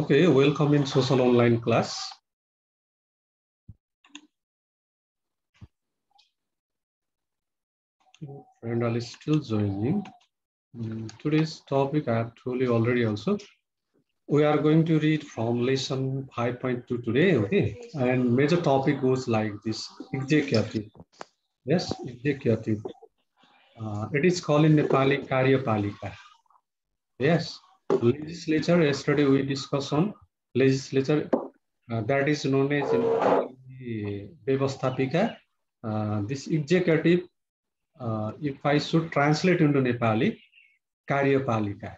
Okay, welcome in social online class. Friend are still joining. Today's topic I have told you already also. We are going to read from lesson 5.2 today, okay? And major topic goes like this, executive. Yes, executive. It is called in Nepali Karyapalika. Yes, legislature, yesterday we discussed on legislature, that is known as in Vyavasthapika. This executive, if I should translate into Nepali, Karyapalika.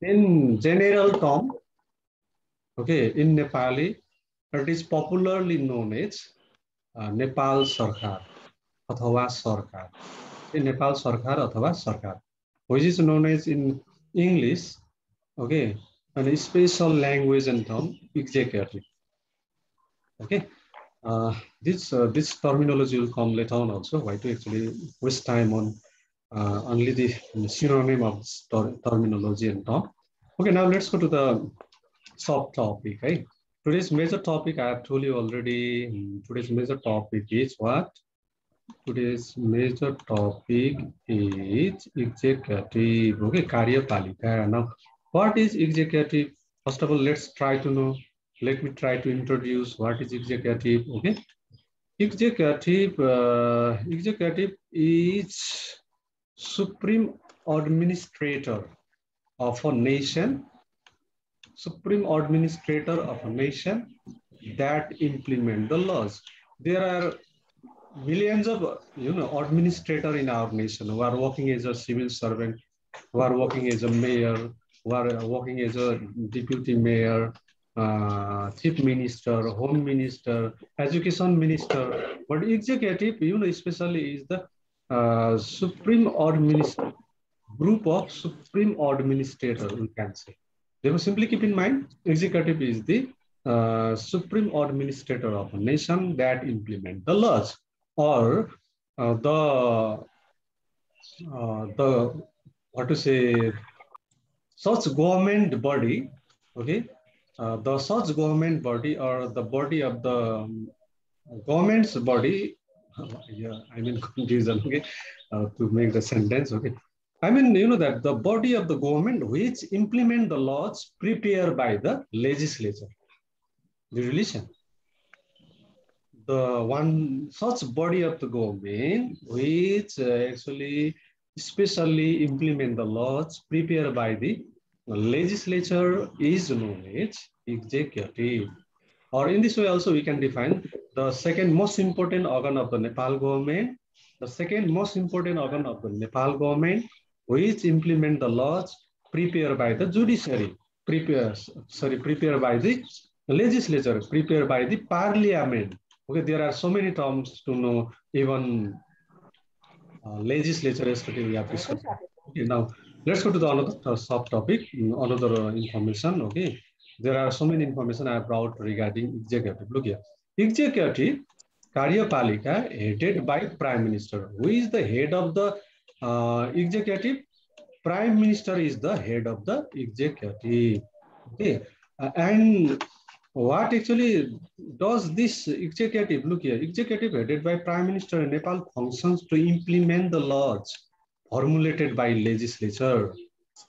In general term, okay, in Nepali, it is popularly known as Nepal Sarkar, अथवा Sarkar. In Nepal Sarkar अथवा Sarkar, which is known as in English, okay, and a special language and term, executive. Okay, this terminology will come later on also. Why to actually waste time on only the synonym of terminology and term. Okay, now let's go to the subtopic. Right? Today's major topic I have told you already. Today's major topic is what? Today's major topic is executive. Okay, Karyapalika. Now, what is executive? First of all, let's try to know. Let me try to introduce what is executive. Okay, executive is supreme administrator of a nation. Supreme administrator of a nation that implement the laws. There are millions of administrator in our nation who are working as a civil servant, who are working as a mayor, who are working as a deputy mayor, chief minister, home minister, education minister. But executive, especially is the supreme administrator, group of supreme administrator, we can say. They will simply keep in mind, executive is the supreme administrator of a nation that implement the laws, or the what to say, such government body, okay, the such government body or the body of the government's body, yeah, I mean confusion, okay, to make the sentence, okay. I mean, that the body of the government which implement the laws prepared by the legislature. Do you listen? The one such body of the government which actually specially implement the laws prepared by the legislature is known as executive. Or in this way also we can define the second most important organ of the Nepal government, the second most important organ of the Nepal government which implement the laws prepared by the judiciary, prepared by the legislature, prepared by the parliament. Okay, there are so many terms to know, even legislature yesterday we have discussed. Okay, now let's go to the another subtopic, another information. Okay, there are so many information I have brought regarding executive. Look here, executive Karyapalika headed by Prime Minister. Who is the head of the executive? Prime Minister is the head of the executive. Okay, and what actually does this executive, look here, executive headed by Prime Minister in Nepal functions to implement the laws formulated by legislature.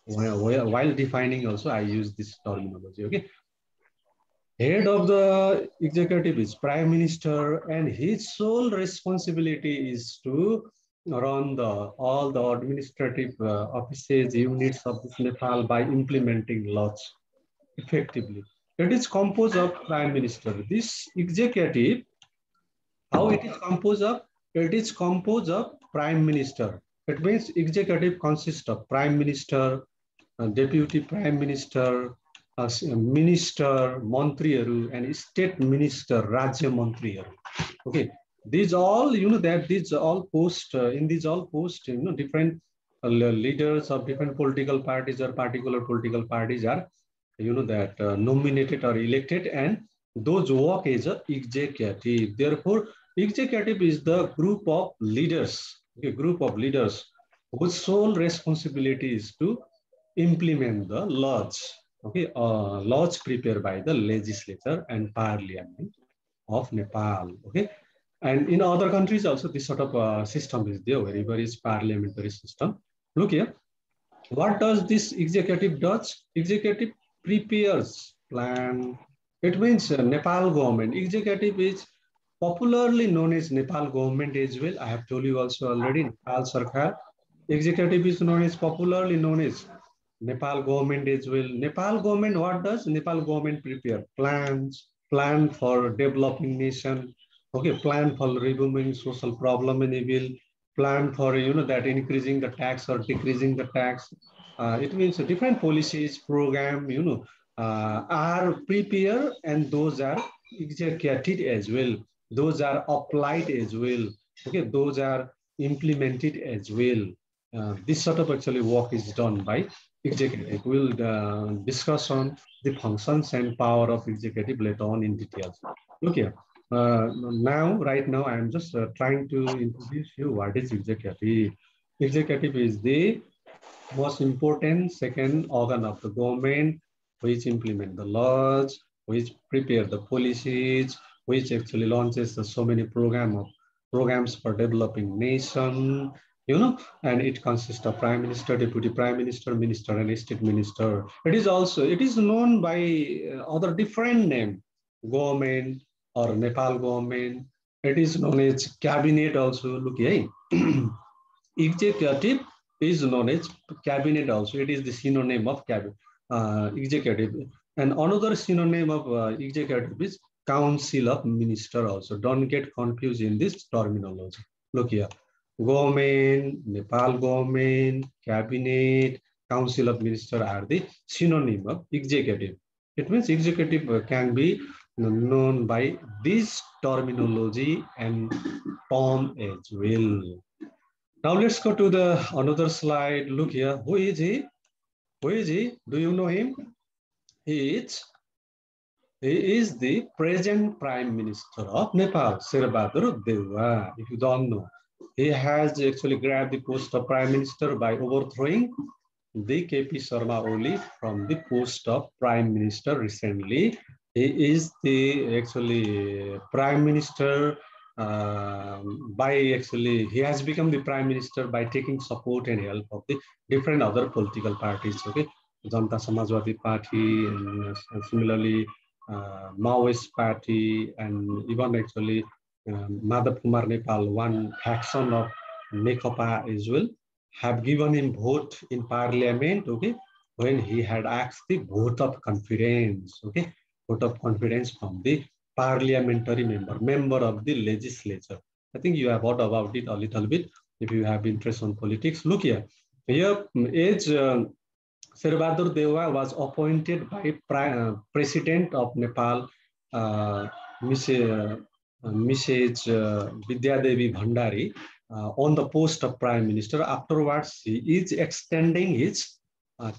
While defining also, I use this terminology, okay? Head of the executive is Prime Minister, and his sole responsibility is to run all the administrative offices, units of this Nepal by implementing laws effectively. It is composed of Prime Minister. This executive, how it is composed of? It is composed of Prime Minister. It means executive consists of Prime Minister, Deputy Prime Minister, Minister, Mantriharu, and State Minister, Rajya Mantriharu. Okay, these all, that these all post, in these all posts, different leaders of different political parties or particular political parties are that nominated or elected, and those work as a executive. Therefore, executive is the group of leaders, okay, group of leaders whose sole responsibility is to implement the laws. Okay, laws prepared by the legislature and parliament of Nepal. Okay, and in other countries also this sort of system is there, wherever is parliamentary system. Look here, what does this executive does? Executive prepares plan. It means Nepal government. Executive is popularly known as Nepal government as well. I have told you also already, Nepal Sarkar. Executive is known as popularly known as Nepal government as well. Nepal government, what does Nepal government prepare? Plans, plan for developing nation, okay, plan for removing social problem and evil, plan for, that increasing the tax or decreasing the tax. It means different policies, program, are prepared and those are executed as well. Those are applied as well. Okay, those are implemented as well. This sort of actually work is done by executive. We'll discuss on the functions and power of executive later on in details. Look here. Right now, I'm just trying to introduce you what is executive. Executive is the most important second organ of the government, which implement the laws, which prepare the policies, which actually launches so many programs for developing nation, and it consists of prime minister, deputy prime minister, minister, and state minister. It is known by other different name, government or Nepal government. It is known as cabinet also. Look here. Executive is known as cabinet also. It is the synonym of executive. And another synonym of executive is council of minister also. Don't get confused in this terminology. Look here. Government, Nepal government, cabinet, council of minister are the synonym of executive. It means executive can be known by this terminology and term as well. Now let's go to the another slide. Look here. Who is he? Who is he? Do you know him? He is the present Prime Minister of Nepal, Sherbahadur Deuwa. If you don't know, he has actually grabbed the post of Prime Minister by overthrowing the KP Sharma Oli from the post of Prime Minister recently. He is the actually Prime Minister he has become the Prime Minister by taking support and help of the different other political parties. Okay, Janata Samajwadi Party, and similarly Maoist Party, and even actually Madhav Kumar Nepal, one faction of Nekopa as well, have given him vote in parliament, okay, when he had asked the vote of confidence, okay, vote of confidence from the parliamentary member of the legislature. I think you have heard about it a little bit if you have interest on politics. Look here. Here, Sherbahadur Deuwa was appointed by President of Nepal, Mrs. Vidya Devi Bhandari, on the post of Prime Minister. Afterwards, he is extending his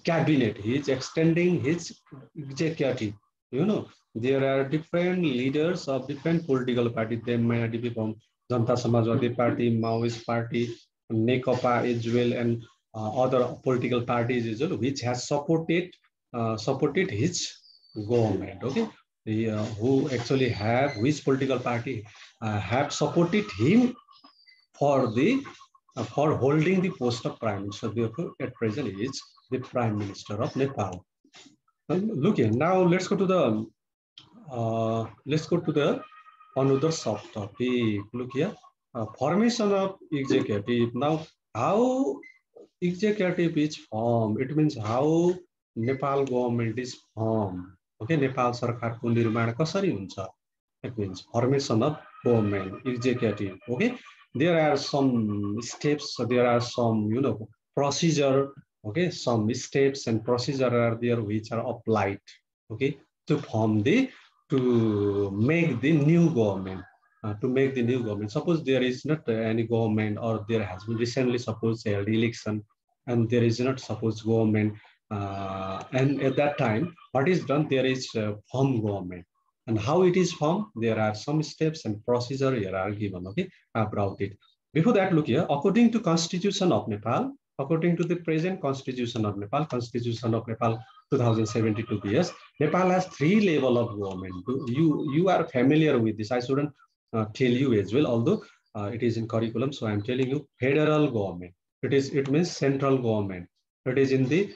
cabinet. He is extending his executive. There are different leaders of different political parties. They might be from Janata Samajwadi Party, Maoist Party, Nekopa as well, and other political parties as well, which has supported his government. Okay, who actually have which political party have supported him for holding the post of Prime Minister. Therefore, at present, he is the Prime Minister of Nepal. Look here. Now let's go to the another subtopic. Look here. Formation of executive. Now, how executive is formed? It means how Nepal government is formed. Okay, Nepal सरकारको निर्माण कसरी हुन्छ? It means formation of government, executive. Okay, there are some steps. There are some procedure. Okay, some steps and procedure are there which are applied. Okay, to make the new government. Suppose there is not any government, or there has been recently supposed held election, and there is not supposed government, and at that time, what is done? There is form government, and how it is formed? There are some steps and procedure here are given. Okay, about it. Before that, look here. According to Constitution of Nepal, According to the present Constitution of Nepal, 2072 PS, Nepal has 3 levels of government. You are familiar with this. I shouldn't tell you as well, although it is in curriculum. So I'm telling you, federal government. It means central government. It is in the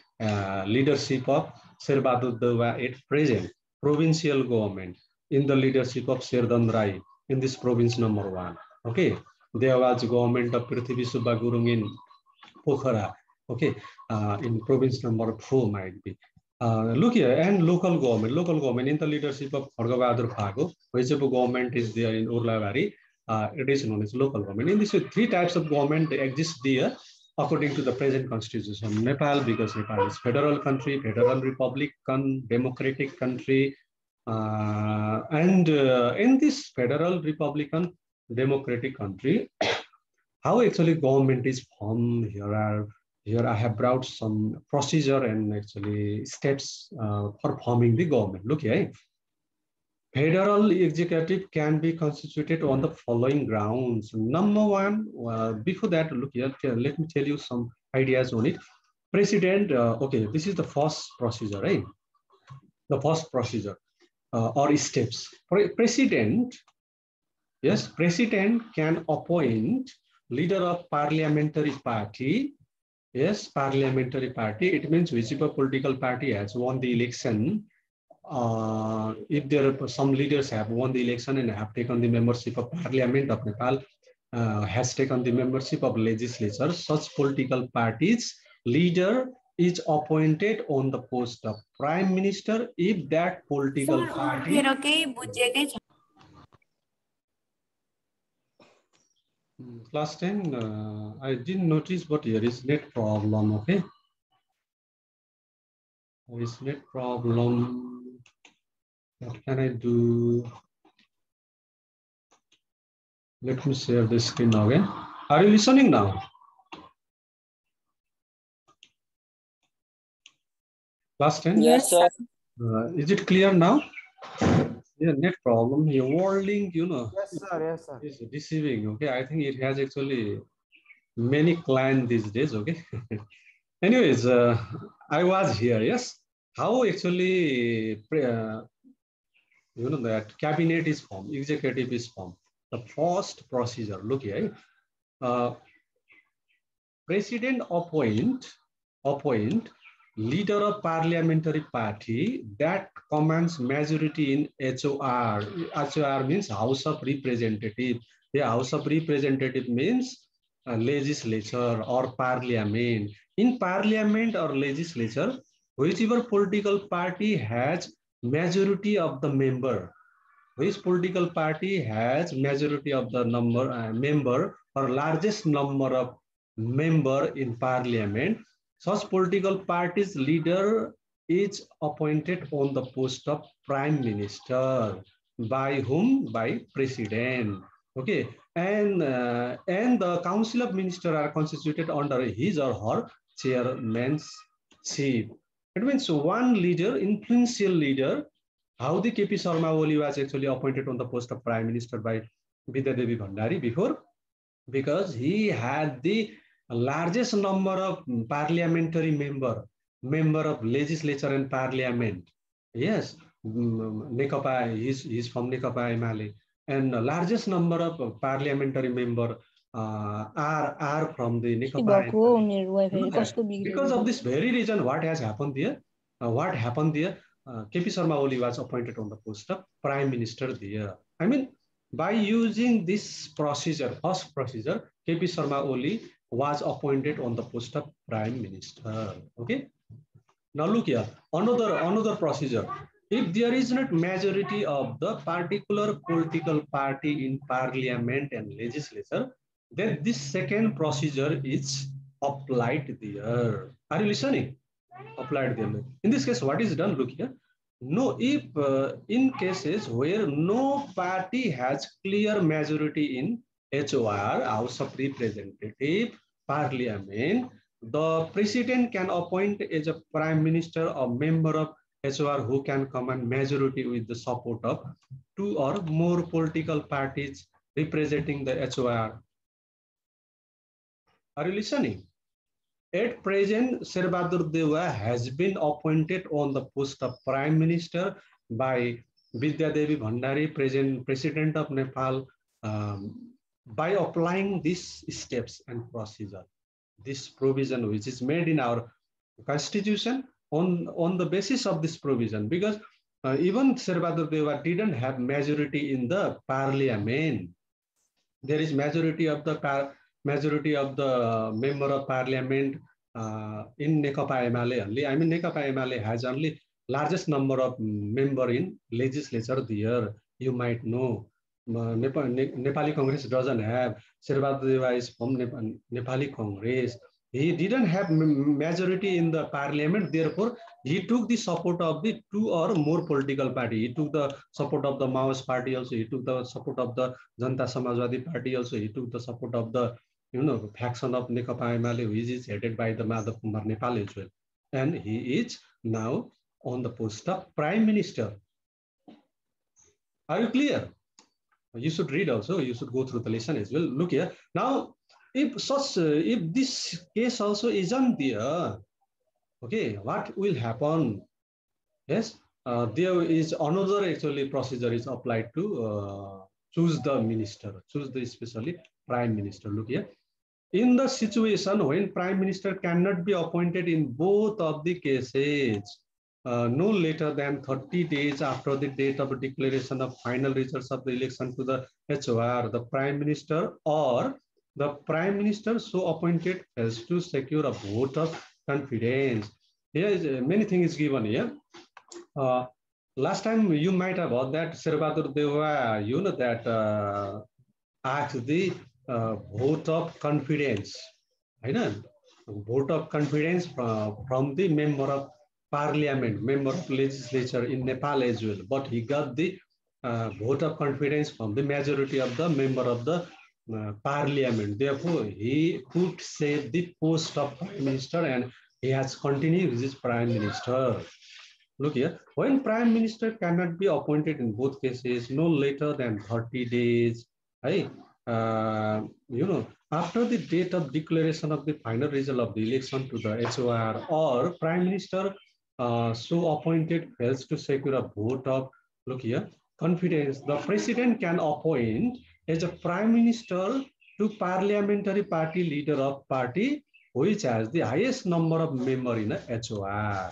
leadership of Sherbadur Dewa at present. Provincial government in the leadership of Sherdan Rai in this province number 1. Okay, there was government of Prithvi Subba Gurung in Pokhara, okay, in province number 4 might be. Look here, and local government in the leadership of Bhargabahadur Phago, whichever government is there in Urlavari, it is known as local government. In this way, 3 types of government exist there according to the present constitution. Nepal, because Nepal is federal country, federal republican, democratic country, and in this federal republican democratic country, how actually government is formed. Here I have brought some procedure and actually steps for forming the government. Look here. Federal executive can be constituted on the following grounds. Number 1, before that, look here, let me tell you some ideas on it. President, okay, this is the first procedure, right? The first procedure or steps. President, yes, president can appoint leader of parliamentary party. Yes, parliamentary party. It means whichever political party has won the election. If there are some leaders have won the election and have taken the membership of Parliament of Nepal, has taken the membership of legislature, such political parties leader is appointed on the post of Prime Minister if that political party. Class 10, I didn't notice, but here is net problem, okay? There is net problem. What can I do? Let me share the screen again. Are you listening now? Class 10? Yes, sir. Is it clear now? Yeah, net problem. Your word link, you know. Yes, sir. Yes, sir. It's deceiving. Okay, I think it has actually many clients these days. Okay. Anyways, I was here. Yes. How actually, you know, that cabinet is formed, executive is formed. The first procedure. Look here. President appoint leader of parliamentary party that commands majority in HOR. HOR means House of Representative. The House of Representative means legislature or parliament. In parliament or legislature, whichever political party has majority of the member, which political party has majority of the member or largest number of member in parliament, such political party's leader is appointed on the post of prime minister. By whom? By president. Okay, and the council of ministers are constituted under his or her chairmanship. It means one leader, influential leader. How the KP Sharma Oli was actually appointed on the post of prime minister by Vidya Devi Bhandari before, because he had the largest number of parliamentary member of legislature and parliament. Yes, Nekapa, he's from Nekapa Emale, and the largest number of parliamentary member are from the Nekapa Emale. Because of this very reason, what has happened there? KP Sharma Oli was appointed on the post of prime minister there. I mean, by using this procedure, first procedure, KP Sharma Oli was appointed on the post of prime minister. Okay. Now look here, another procedure. If there is not majority of the particular political party in parliament and legislature, then this second procedure is applied there. Are you listening? Applied there. In this case, what is done? Look here. No, if in cases where no party has clear majority in HOR, House of Representative, Parliament, the president can appoint as a prime minister a member of HOR who can command majority with the support of 2 or more political parties representing the HOR. Are you listening? At present, Sherbadur Deva has been appointed on the post of Prime Minister by Vidya Devi Bhandari, President of Nepal, by applying these steps and procedure. This provision which is made in our constitution, on the basis of this provision, because even Sherbadur Deva didn't have majority in the parliament. There is majority of the member of parliament in Nekapa Emale only. I mean, Nekapa Emale has only largest number of member in legislature there. You might know. Nepali Congress doesn't have. Sherbadur Deva is from Nepali Congress. He didn't have majority in the parliament. Therefore, he took the support of the two or more political party. He took the support of the Maoist party also. He took the support of the Janta Samajwadi party also. He took the support of the faction of Nekapa Emale, which is headed by the Madhav Kumar Nepal as well. And he is now on the post of Prime Minister. Are you clear? You should read also. You should go through the lesson as well. Look here. Now, if this case also isn't there, okay, what will happen? Yes, there is another actually procedure is applied to choose the minister, choose the especially Prime Minister. Look here. In the situation when Prime Minister cannot be appointed in both of the cases, no later than 30 days after the date of declaration of final results of the election to the HOR, the Prime Minister or the Prime Minister so appointed as to secure a vote of confidence. Here is many things given here. Last time you might have heard that Sherbadur Deva, that asked the vote of confidence. Vote of confidence from the member of parliament, member of legislature in Nepal as well. But he got the vote of confidence from the majority of the member of the parliament. Therefore, he could save the post of Prime Minister and he has continued his Prime Minister. Look here, when Prime Minister cannot be appointed in both cases no later than 30 days, right? After the date of declaration of the final result of the election to the HOR or Prime Minister so appointed fails to secure a vote of, look here, confidence, the President can appoint as a Prime Minister to parliamentary party leader of party which has the highest number of members in a HOR.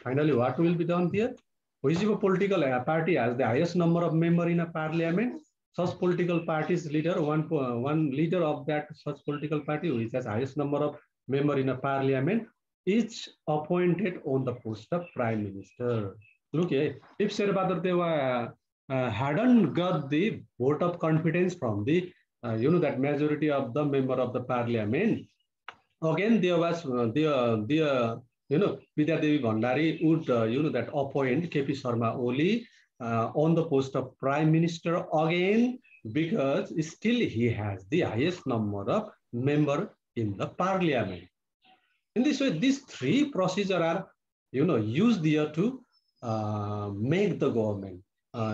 Finally, what will be done here? Whichever political party has the highest number of members in a parliament, such political party's leader, one leader of that such political party which has highest number of members in a parliament, is appointed on the post of Prime Minister. Look here, if Sherbadur Deva hadn't got the vote of confidence from the, that majority of the member of the parliament, again there was Vidya Devi Bhandari would, that appoint KP Sharma Oli on the post of Prime Minister again, because still he has the highest number of members in the parliament. In this way, these three procedures are, used there to make the government,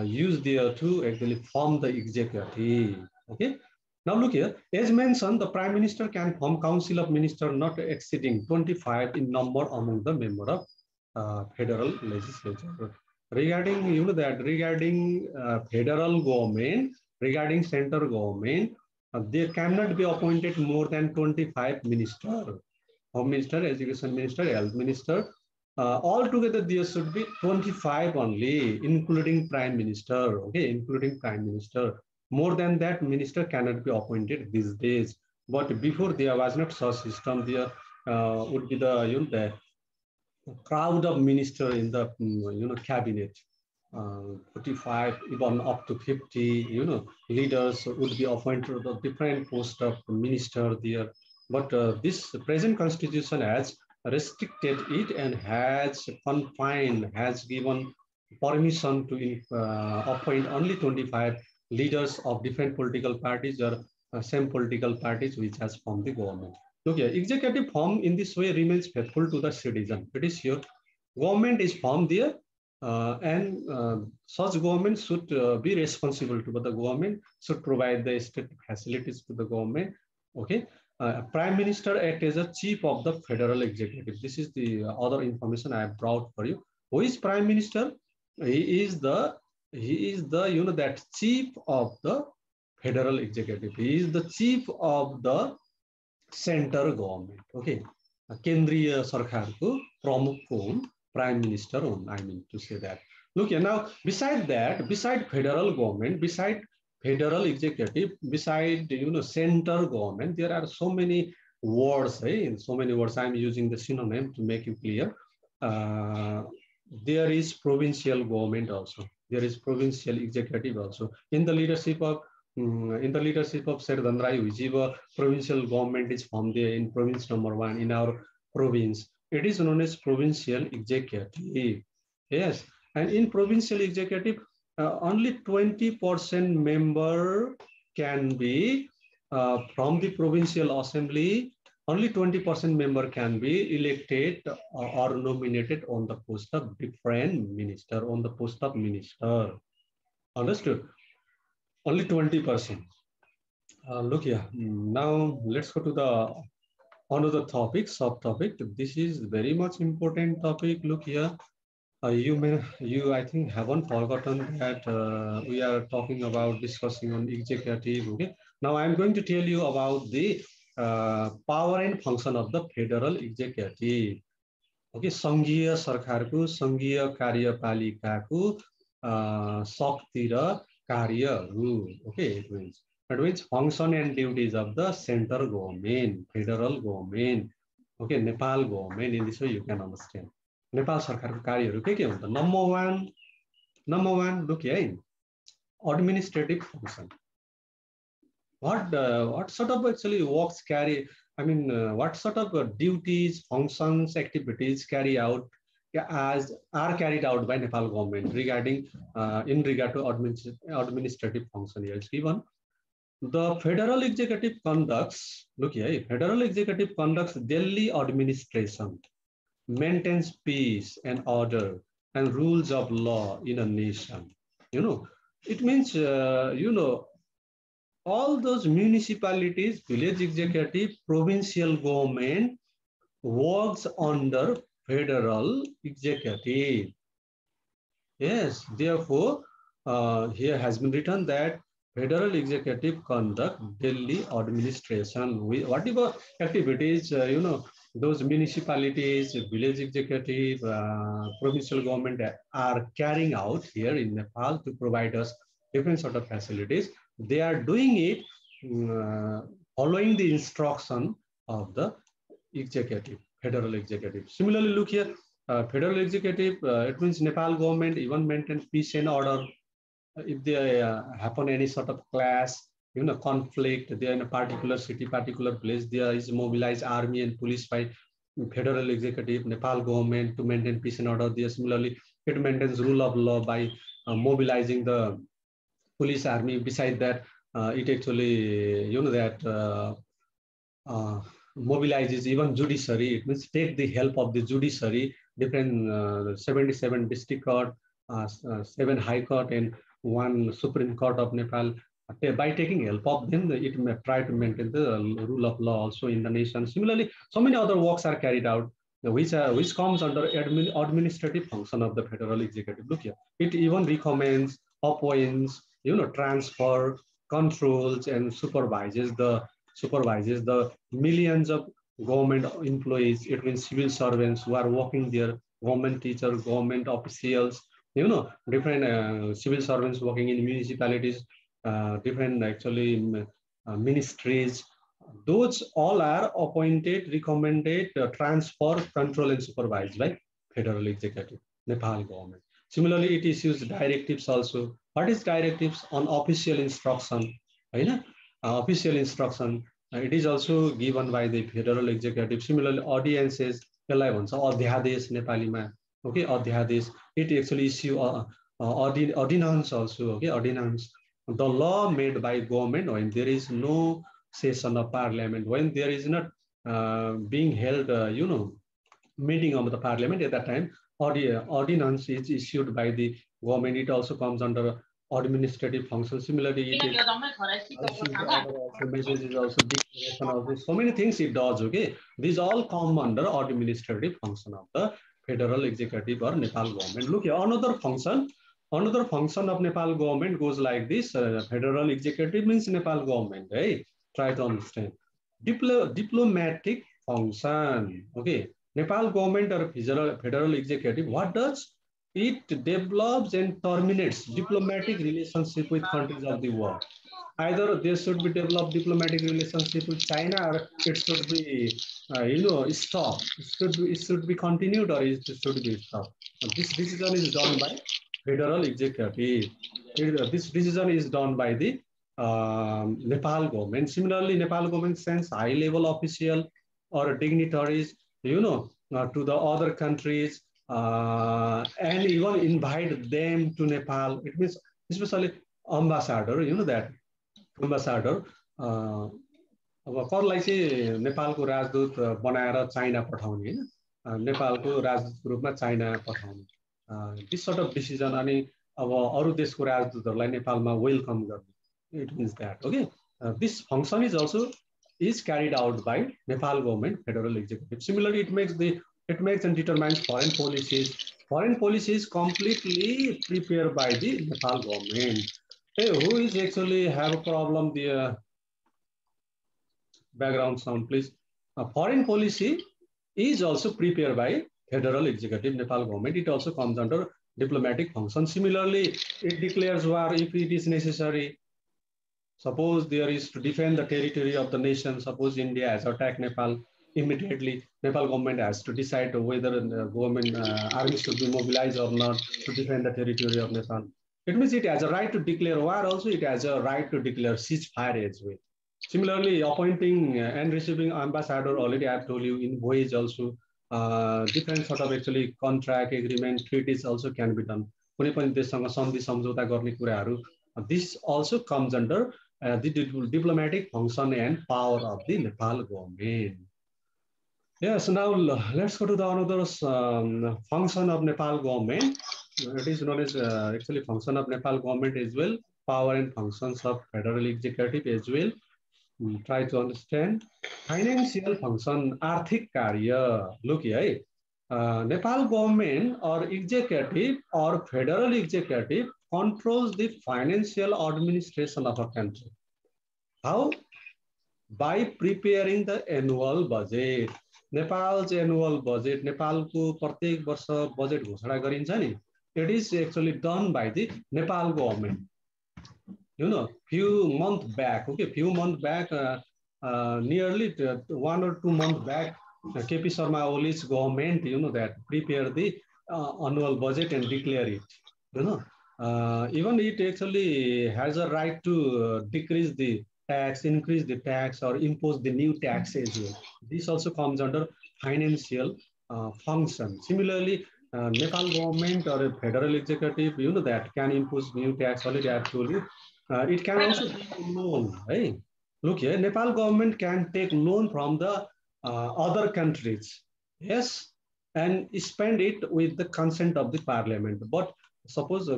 used there to actually form the executive. Okay. Now look here, as mentioned, the Prime Minister can form Council of Ministers not exceeding 25 in number among the members of federal legislature. Regarding, regarding federal government, regarding central government, there cannot be appointed more than 25 ministers. Home Minister, Education Minister, Health Minister. Altogether, there should be 25 only, including Prime Minister. Okay, including Prime Minister. More than that, minister cannot be appointed these days. But before there was not such system. There would be the the crowd of minister in the cabinet. 45, even up to 50, leaders would be appointed to the different post of minister there. But this present constitution has restricted it and has confined, has given permission to appoint only 25 leaders of different political parties or same political parties which has formed the government. Look here, executive form in this way remains faithful to the citizen. It is here. Government is formed there, and such government should be responsible to, but the government should provide the state facilities to the government. Okay. Prime Minister act as a chief of the federal executive. This is the other information I have brought for you. Who is Prime Minister? He is the that chief of the federal executive. He is the chief of the center government. Okay, Kendriya Sarkarko Pramukh ko Prime Minister on. I mean to say that. Look here now. Beside federal government, beside federal executive, beside center government, there are so many words. In so many words, I'm using the synonym to make you clear. There is provincial government also. There is provincial executive also. In the leadership of Sir Dandrai Vijiva, provincial government is formed there in province number 1 in our province. It is known as provincial executive. Yes, and in provincial executive, only 20% member can be from the provincial assembly. Only 20% member can be elected or nominated on the post of different minister, on the post of minister. Understood? Only 20%. Look here. Now let's go to the another topic, subtopic. This is very much important topic. Look here. You I think haven't forgotten that we are talking about discussing on executive. Okay. Now I'm going to tell you about the power and function of the federal executive. Okay, सङ्घीय सरकारको सङ्घीय कार्यपालिकाको शक्ति र कार्यहरू. Okay, it means function and duties of the central government, federal government. Okay, Nepal government. In this way you can understand. Nepal सरकारको कार्यहरू के हुन्छ? Number one, look here, administrative function. What sort of actually works carry? I mean, what sort of duties, functions, activities carried out by Nepal government regarding in regard to administrative function? Here is given. The federal executive conducts. Look here, federal executive conducts daily administration, maintains peace and order and rules of law in a nation. It means all those municipalities, village executive, provincial government works under federal executive. Yes, therefore, here has been written that federal executive conduct daily administration. Whatever activities, those municipalities, village executive, provincial government are carrying out here in Nepal to provide us different sort of facilities. They are doing it following the instruction of the executive, federal executive. Similarly, look here, federal executive, it means Nepal government even maintain peace and order. If there happen any sort of clash, conflict, they are in a particular city, particular place, there is mobilized army and police by federal executive, Nepal government to maintain peace and order. There similarly, it maintains rule of law by mobilizing the police army. Beside that, it actually, mobilizes even judiciary. It means take the help of the judiciary, different 77 district court, 7 high court and 1 Supreme Court of Nepal. By taking help of them, it may try to maintain the rule of law also in the nation. Similarly, so many other works are carried out, which comes under administrative function of the federal executive. Look here, it even recommends, appoints, transfer, controls, and supervises the millions of government employees. It means civil servants who are working there, government teachers, government officials, different civil servants working in municipalities, different actually ministries. Those all are appointed, recommended, transfer, control, and supervised by federal executive, Nepal government. Similarly, it issues directives also. What is directives? On official instruction? Official instruction. It is also given by the federal executive. Similarly, audiences, adhyadesh Nepalima. Okay, adhyadesh. It actually issue ordinance also. Okay, ordinance. The law made by government when there is no session of parliament, when there is not being held, meeting of the parliament at that time, ordinance is issued by the government. It also comes under administrative function. Similarly, it issues order also, messages also, declaration also, so many things it does, okay? These all come under administrative function of the federal executive or Nepal government. Look here, another function of Nepal government goes like this. Federal executive means Nepal government, right? Try to understand. Diplomatic function, okay? Nepal government or federal executive, what does? It develops and terminates diplomatic relationship with countries of the world. Either there should be developed diplomatic relationship with China, or it should be, stopped. It should be continued, or it should be stopped. And this decision is done by federal executive. This decision is done by the Nepal government. Similarly, Nepal government sends high-level official or dignitaries, to the other countries, and even invite them to Nepal. It means especially ambassador, that ambassador. अब कसलाई चाहिँ नेपालको राजदूत बनाएर China पठाउने होइन, नेपालको राजदूतको रूपमा चाइना पठाउने, दिस सर्ट अफ डिसिजन. अनि अब अरू देशको राजदूतहरूलाई नेपालमा वेलकम गर्ने. It means that, okay. This function is also carried out by Nepal government, federal executive. Similarly, it makes and determines foreign policies. Foreign policies completely prepared by the Nepal government. Hey, who is actually have a problem? The background sound, please. Foreign policy is also prepared by federal executive, Nepal government. It also comes under diplomatic function. Similarly, it declares war if it is necessary. Suppose there is to defend the territory of the nation. Suppose India has attacked Nepal, immediately Nepal government has to decide whether the government army should be mobilized or not to defend the territory of Nepal. It means it has a right to declare war. Also, it has a right to declare ceasefire as well. Similarly, appointing and receiving ambassador, already I have told you, in voyage also, different sort of actually contract, agreement, treaties also can be done. कुनै पनि देशसँग सन्धि सम्झौता गर्ने कुराहरू, this also comes under the diplomatic function and power of the Nepal government. Yes, now let's go to the another function of Nepal government. It is known as actually function of Nepal government as well, power and functions of federal executive as well. Try to understand. Financial function, आर्थिक कार्य. Look here, Nepal government or executive or federal executive controls the financial administration of a country. How? By preparing the annual budget. Nepal's annual budget, Nepalको प्रत्येक वर्ष budget घोषणा गरिन्छ नि, it is actually done by the Nepal government. Few months back, nearly 1 or 2 months back, KP Sharma Oli's government, that prepare the annual budget and declare it. Even it actually has a right to decrease the tax, increase the tax, or impose the new tax as well. This also comes under financial function. Similarly, Nepal government or a federal executive, that can impose new tax. Already I have told you. It can also take a loan. Right? Look here, Nepal government can take loan from the other countries, yes, and spend it with the consent of the parliament. But suppose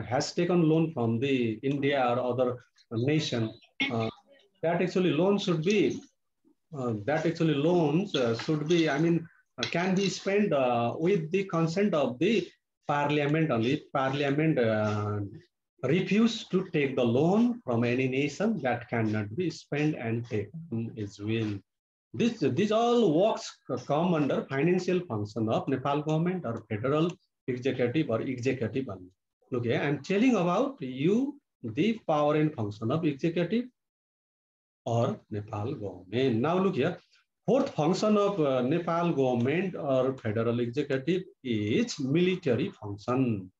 has taken loan from the India or other nation, that actually loans should be, can be spent with the consent of the parliament only. Parliament refuse to take the loan from any nation, that cannot be spent and taken as well. These all works come under financial function of Nepal government or federal executive or executive only. Okay, I'm telling about you the power and function of executive or Nepal government. Now look here, fourth function of Nepal government or federal executive is military function.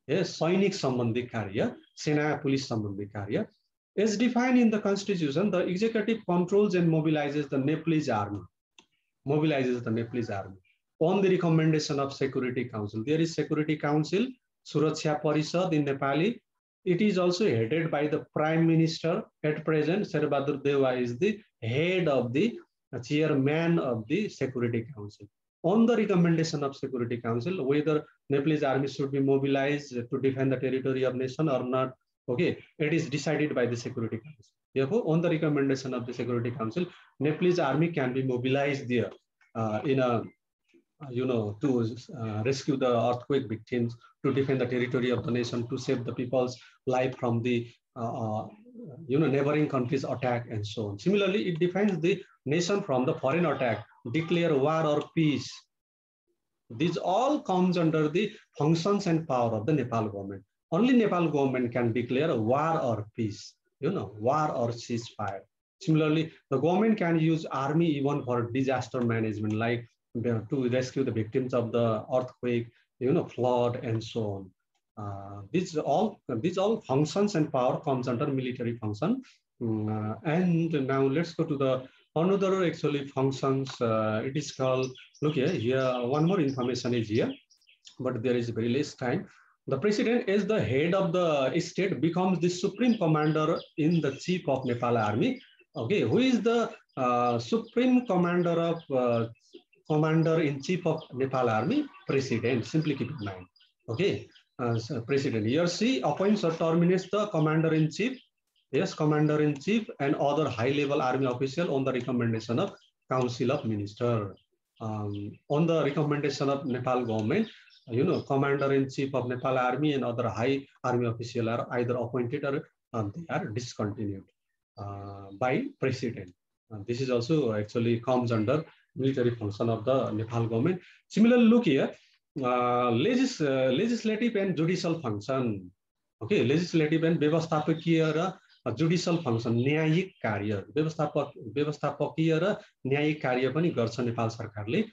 Yes, सैनिक सम्बन्धी कार्य, सेना police सम्बन्धी कार्य. As defined in the constitution, the executive controls and mobilizes the Nepalese army. On the recommendation of Security Council. There is Security Council, Suraksha Parishad in Nepali. It is also headed by the Prime Minister. At present, Sherbahadur Deva is the head of the chairman of the Security Council. On the recommendation of Security Council, whether Nepalese army should be mobilized to defend the territory of nation or not. Okay, it is decided by the Security Council. Therefore, on the recommendation of the Security Council, Nepalese army can be mobilized there in a to rescue the earthquake victims, to defend the territory of the nation, to save the people's life from the neighboring countries' attack and so on. Similarly, it defends the nation from the foreign attack, declare war or peace. These all comes under the functions and power of the Nepal government. Only Nepal government can declare war or peace, war or ceasefire. Similarly, the government can use army even for disaster management, like to rescue the victims of the earthquake, flood, and so on. These all functions and power comes under military function. And now let's go to the another actually functions. It is called, look here one more information is here, but there is very less time. The president is the head of the state, becomes the supreme commander in the chief of Nepal army. Okay, who is the supreme commander-in-chief of Nepal army? President, simply keep in mind. Okay, so president, he or she appoints or terminates the commander-in-chief, yes, commander-in-chief and other high-level army official on the recommendation of Council of Ministers. On the recommendation of Nepal government, commander-in-chief of Nepal army and other high army official are either appointed or they are discontinued by president. This is also actually comes under military function of the Nepal government. Similarly, look here, legislative and judicial function. Okay, legislative and व्यवस्थापकीय र judicial function, न्यायिक कार्य, व्यवस्थापकीय र न्यायिक कार्य पनि गर्छ नेपाल सरकारले.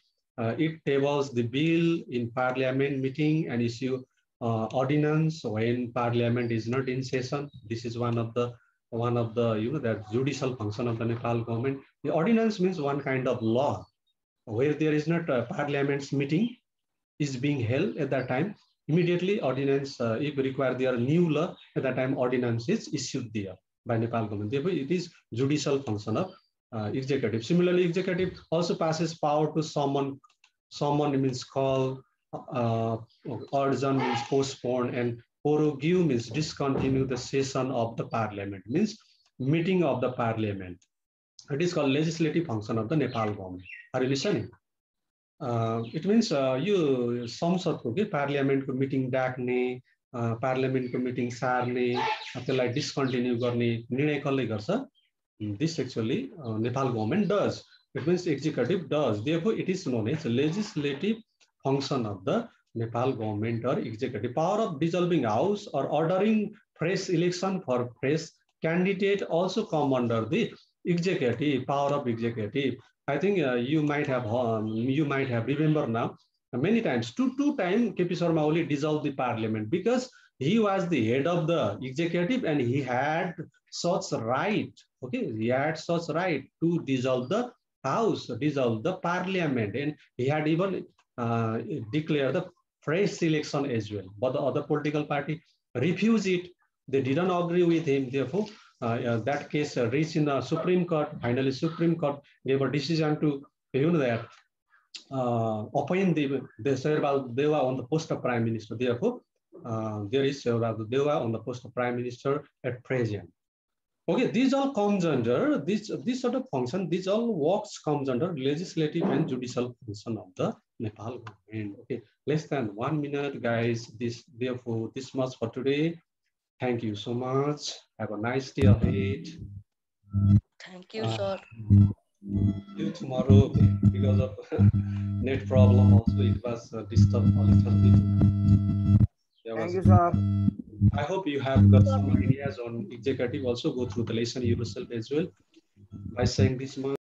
It tables the bill in parliament meeting and issue ordinance when parliament is not in session. This is one of the that judicial function of the Nepal government. The ordinance means one kind of law where there is not a parliament's meeting is being held at that time. Immediately ordinance, if required, there are new law at that time, ordinance is issued there by Nepal government. Therefore, it is judicial function of executive. Similarly, executive also passes power to summon means call, urgent means postpone, and prorogue means discontinue the session of the parliament, means meeting of the parliament. It is called legislative function of the Nepal government. Are you listening? It means you संसदको के पार्लियामेन्टको meeting डाक्ने, पार्लियामेन्टको meeting सार्ने, त्यसलाई discontinue गर्ने निर्णय कसले गर्छ? This actually Nepal government does. It means executive does. Therefore, it is known as legislative function of the Nepal government or executive. Power of dissolving house or ordering fresh election for fresh candidate also come under the executive, power of executive. I think you might have remember now many times. Two times KP Sharma Oli dissolved the parliament because he was the head of the executive and he had such right. Okay, he had such right to dissolve the house, dissolve the parliament, and he had even declared the fresh election as well. But the other political party refused it. They didn't agree with him. Therefore, that case reached in the Supreme Court. Finally, Supreme Court gave a decision to that appoint the Sharma on the post of Prime Minister. Therefore, there is Sharma on the post of Prime Minister at present. Okay, these all comes under this sort of function. These all works comes under legislative and judicial function of the Nepal government. Okay, less than 1 minute, guys. Therefore, this much for today. Thank you so much. Have a nice day ahead. Thank you, sir. You tomorrow, because of net problem also, it was disturbed a little bit. Thank you, sir. I hope you have got some ideas on executive. Also go through the lesson yourself as well by saying this much.